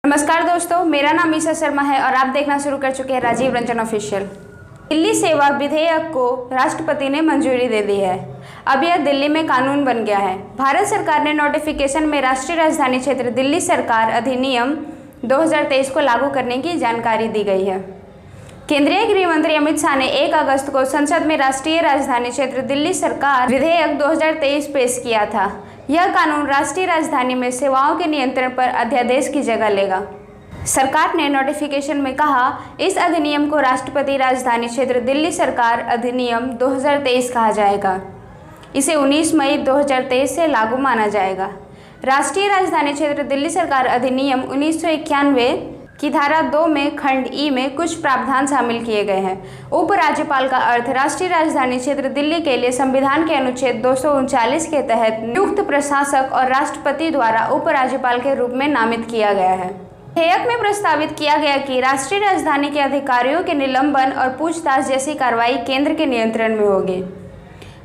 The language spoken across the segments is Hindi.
नमस्कार दोस्तों, मेरा नाम ईशा शर्मा है और आप देखना शुरू कर चुके हैं राजीव रंजन ऑफिशियल। दिल्ली सेवा विधेयक को राष्ट्रपति ने मंजूरी दे दी है। अब यह दिल्ली में कानून बन गया है। भारत सरकार ने नोटिफिकेशन में राष्ट्रीय राजधानी क्षेत्र दिल्ली सरकार अधिनियम 2023 को लागू करने की जानकारी दी गई है। केंद्रीय गृह मंत्री अमित शाह ने 1 अगस्त को संसद में राष्ट्रीय राजधानी क्षेत्र दिल्ली सरकार विधेयक 2023 पेश किया था। यह कानून राष्ट्रीय राजधानी में सेवाओं के नियंत्रण पर अध्यादेश की जगह लेगा। सरकार ने नोटिफिकेशन में कहा, इस अधिनियम को राष्ट्रपति राजधानी क्षेत्र दिल्ली सरकार अधिनियम 2023 कहा जाएगा। इसे 19 मई 2023 से लागू माना जाएगा। राष्ट्रीय राजधानी क्षेत्र दिल्ली सरकार अधिनियम 1991 की धारा 2 में खंड ई में कुछ प्रावधान शामिल किए गए हैं। उपराज्यपाल का अर्थ राष्ट्रीय राजधानी क्षेत्र दिल्ली के लिए संविधान के अनुच्छेद 239 के तहत नियुक्त प्रशासक और राष्ट्रपति द्वारा उपराज्यपाल के रूप में नामित किया गया है। विधेयक में प्रस्तावित किया गया कि राष्ट्रीय राजधानी के अधिकारियों के निलंबन और पूछताछ जैसी कार्रवाई केंद्र के नियंत्रण में होगी।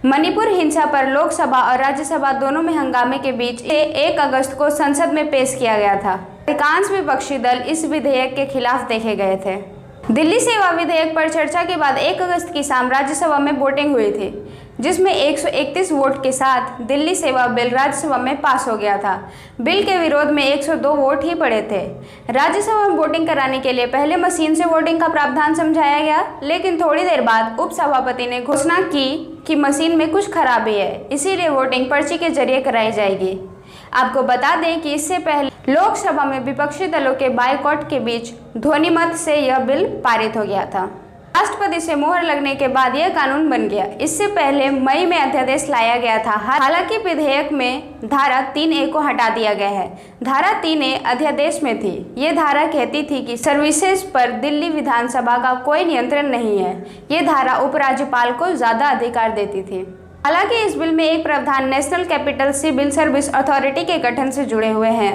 मणिपुर हिंसा पर लोकसभा और राज्यसभा दोनों में हंगामे के बीच 1 अगस्त को संसद में पेश किया गया था। अधिकांश विपक्षी दल इस विधेयक के खिलाफ देखे गए थे। दिल्ली सेवा विधेयक पर चर्चा के बाद 1 अगस्त की शाम राज्यसभा में वोटिंग हुई थी, जिसमें 131 वोट के साथ दिल्ली सेवा बिल राज्यसभा में पास हो गया था। बिल के विरोध में 102 वोट ही पड़े थे। राज्यसभा में वोटिंग कराने के लिए पहले मशीन से वोटिंग का प्रावधान समझाया गया, लेकिन थोड़ी देर बाद उपसभापति ने घोषणा की कि मशीन में कुछ खराबी है, इसीलिए वोटिंग पर्ची के जरिए कराई जाएगी। आपको बता दें कि इससे पहले लोकसभा में विपक्षी दलों के बायकॉट के बीच ध्वनिमत से यह बिल पारित हो गया था। राष्ट्रपति से मोहर लगने के बाद यह कानून बन गया। इससे पहले मई में अध्यादेश लाया गया था। हालांकि विधेयक में धारा 3A को हटा दिया गया है। धारा 3A अध्यादेश में थी। ये धारा कहती थी कि सर्विसेज पर दिल्ली विधानसभा का कोई नियंत्रण नहीं है। ये धारा उपराज्यपाल को ज्यादा अधिकार देती थी। हालांकि इस बिल में एक प्रावधान national capital civil service authority के गठन से जुड़े हुए हैं।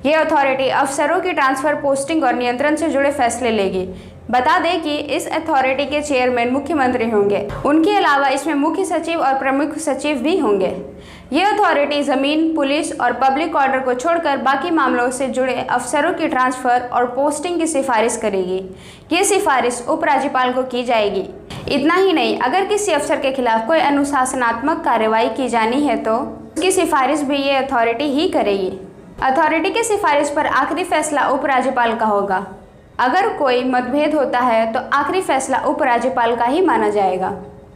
यह अथॉरिटी अफसरों की ट्रांसफर, पोस्टिंग और नियंत्रण से जुड़े फैसले लेगी। बता दें कि इस अथॉरिटी के चेयरमैन मुख्यमंत्री होंगे। उनके अलावा इसमें मुख्य सचिव और प्रमुख सचिव भी होंगे। यह अथॉरिटी जमीन, पुलिस और पब्लिक ऑर्डर को छोड़कर बाकी मामलों से जुड़े अफसरों की ट्रांसफर और पोस्टिंग की सिफारिश करेगी। ये सिफारिश उपराज्यपाल को की जाएगी। इतना ही नहीं, अगर किसी अफसर के खिलाफ कोई अनुशासनात्मक कार्रवाई की जानी है तो उसकी सिफारिश भी ये अथॉरिटी ही करेगी। अथॉरिटी की सिफारिश पर आखिरी फैसला उपराज्यपाल का होगा। अगर कोई मतभेद होता है तो आखिरी फैसला उपराज्यपाल का ही माना जाएगा।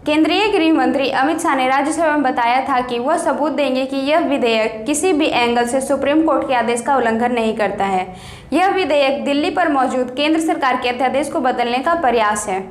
केंद्रीय गृह मंत्री अमित शाह ने राज्यसभा में बताया था कि वह सबूत देंगे कि यह विधेयक किसी भी एंगल से सुप्रीम कोर्ट के आदेश का उल्लंघन नहीं करता है। यह विधेयक दिल्ली पर मौजूद केंद्र सरकार के अध्यादेश को बदलने का प्रयास है।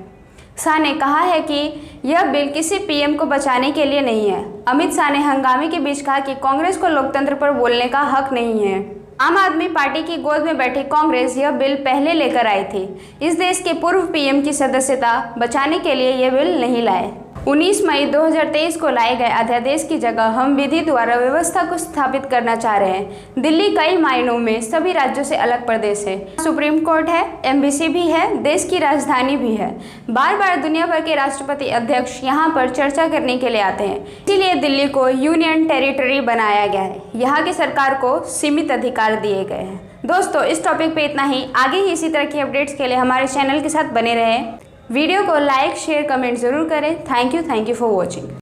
शाह ने कहा है कि यह बिल किसी पीएम को बचाने के लिए नहीं है। अमित शाह ने हंगामे के बीच कहा कि कांग्रेस को लोकतंत्र पर बोलने का हक नहीं है। आम आदमी पार्टी की गोद में बैठी कांग्रेस यह बिल पहले लेकर आई थी। इस देश के पूर्व पीएम की सदस्यता बचाने के लिए यह बिल नहीं लाए। 19 मई 2023 को लाए गए अध्यादेश की जगह हम विधि द्वारा व्यवस्था को स्थापित करना चाह रहे हैं। दिल्ली कई मायनों में सभी राज्यों से अलग प्रदेश है। सुप्रीम कोर्ट है, एमबीसी भी है, देश की राजधानी भी है। बार बार दुनिया भर के राष्ट्रपति अध्यक्ष यहाँ पर चर्चा करने के लिए आते हैं। इसीलिए दिल्ली को यूनियन टेरिटरी बनाया गया है। यहाँ की सरकार को सीमित अधिकार दिए गए हैं। दोस्तों, इस टॉपिक पे इतना ही। आगे ही इसी तरह की अपडेट्स के लिए हमारे चैनल के साथ बने रहें। वीडियो को लाइक, शेयर, कमेंट जरूर करें। Thank you for watching.